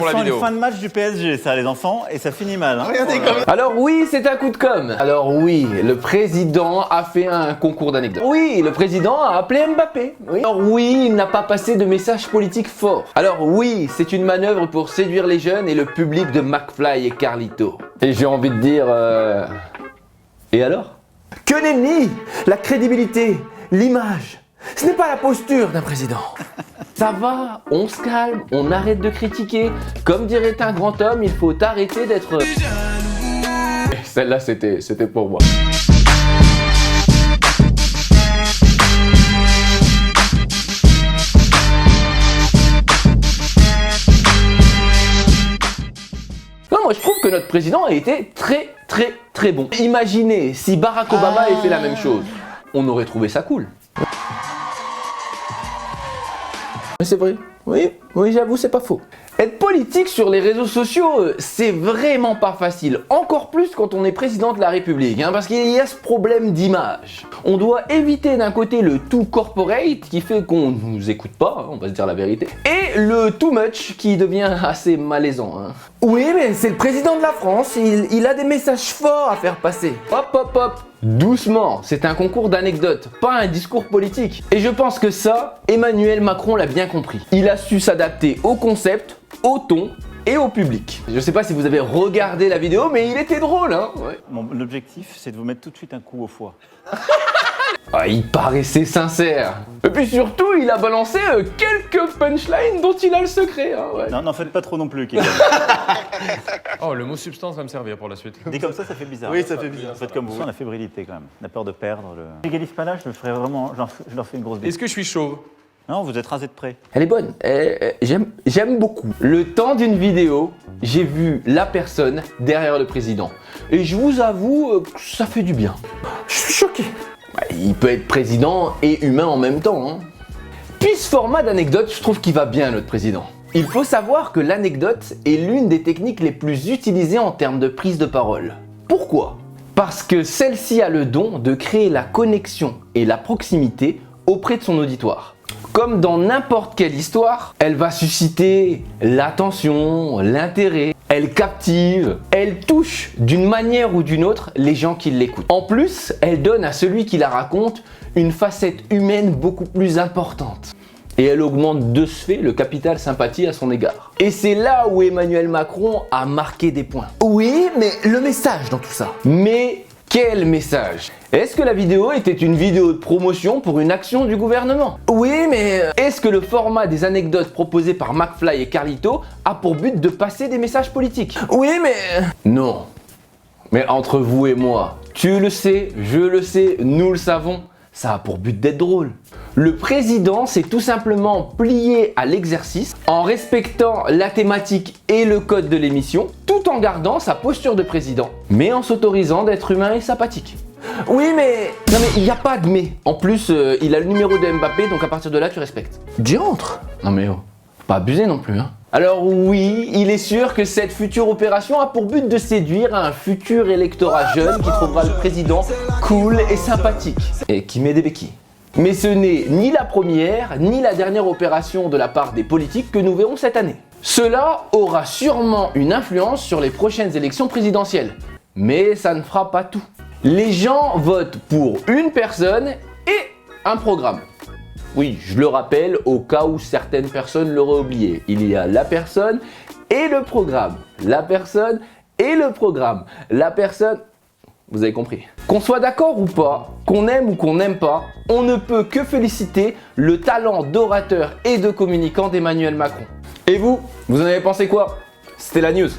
pour la Sans vidéo. une fin de match du PSG, ça, les enfants, et ça finit mal. Hein. Regardez comme... Alors oui, c'est un coup de com'. Alors oui, le président a fait un concours d'anecdotes. Oui, le président a appelé Mbappé. Oui. Alors oui, il n'a pas passé de message politique fort. Alors oui, c'est une manœuvre pour séduire les jeunes et le public de McFly et Carlito. Et j'ai envie de dire... Et alors? Que nenni! La crédibilité, l'image, ce n'est pas la posture d'un président. Ça va, on se calme, on arrête de critiquer. Comme dirait un grand homme, il faut arrêter d'être... Celle-là, c'était pour moi. Non, moi je trouve que notre président a été très bon. Imaginez si Barack Obama avait fait la même chose. On aurait trouvé ça cool. Mais c'est vrai. Oui, j'avoue, c'est pas faux. Être politique sur les réseaux sociaux, c'est vraiment pas facile. Encore plus quand on est président de la République, hein, parce qu'il y a ce problème d'image. On doit éviter d'un côté le too corporate qui fait qu'on nous écoute pas, hein, on va se dire la vérité, et le too much qui devient assez malaisant. Hein. Oui, mais c'est le président de la France, il a des messages forts à faire passer. Hop. Doucement, c'est un concours d'anecdotes, pas un discours politique. Et je pense que ça, Emmanuel Macron l'a bien compris. Il a su s'adapter au concept, au ton et au public. Je sais pas si vous avez regardé la vidéo, mais il était drôle, hein. Ouais. Mon objectif, c'est de vous mettre tout de suite un coup au foie. Ah, il paraissait sincère. Et puis surtout, il a balancé quelques punchlines dont il a le secret. Hein, ouais. Non, n'en faites pas trop non plus, Kevin. Oh, le mot substance va me servir pour la suite. Dit comme ça fait bizarre. Oui, ça fait bizarre. Faites comme vous. On a fébrilité quand même. On a peur de perdre. J'égalise pas là, je le ferai vraiment. Je leur fais une grosse bêtise. Est-ce que je suis chauve? Non, vous êtes rasé de près. Elle est bonne. J'aime beaucoup. Le temps d'une vidéo, j'ai vu la personne derrière le président. Et je vous avoue que ça fait du bien. Je suis choqué. Il peut être président et humain en même temps. Hein. Puis ce format d'anecdote, je trouve qu'il va bien à notre président. Il faut savoir que l'anecdote est l'une des techniques les plus utilisées en termes de prise de parole. Pourquoi? Parce que celle-ci a le don de créer la connexion et la proximité auprès de son auditoire. Comme dans n'importe quelle histoire, elle va susciter l'attention, l'intérêt, elle captive, elle touche d'une manière ou d'une autre les gens qui l'écoutent. En plus, elle donne à celui qui la raconte une facette humaine beaucoup plus importante. Et elle augmente de ce fait le capital sympathie à son égard. Et c'est là où Emmanuel Macron a marqué des points. Oui, mais le message dans tout ça. Mais quel message? Est-ce que la vidéo était une vidéo de promotion pour une action du gouvernement? Oui, mais est-ce que le format des anecdotes proposées par McFly et Carlito a pour but de passer des messages politiques? Oui, mais... Non. Mais entre vous et moi, tu le sais, je le sais, nous le savons, ça a pour but d'être drôle. Le président s'est tout simplement plié à l'exercice en respectant la thématique et le code de l'émission, tout en gardant sa posture de président, mais en s'autorisant d'être humain et sympathique. Oui, mais... Non mais il n'y a pas de mais. En plus, il a le numéro de Mbappé, donc à partir de là, tu respectes. Diantre! Non mais oh, faut pas abuser non plus, hein. Alors oui, il est sûr que cette future opération a pour but de séduire un futur électorat jeune qui trouvera le président cool et sympathique. Et qui met des béquilles. Mais ce n'est ni la première, ni la dernière opération de la part des politiques que nous verrons cette année. Cela aura sûrement une influence sur les prochaines élections présidentielles. Mais ça ne fera pas tout. Les gens votent pour une personne et un programme. Oui, je le rappelle au cas où certaines personnes l'auraient oublié. Il y a la personne et le programme. La personne et le programme. La personne... Vous avez compris. Qu'on soit d'accord ou pas, qu'on aime ou qu'on n'aime pas, on ne peut que féliciter le talent d'orateur et de communicant d'Emmanuel Macron. Et vous en avez pensé quoi? C'était la news.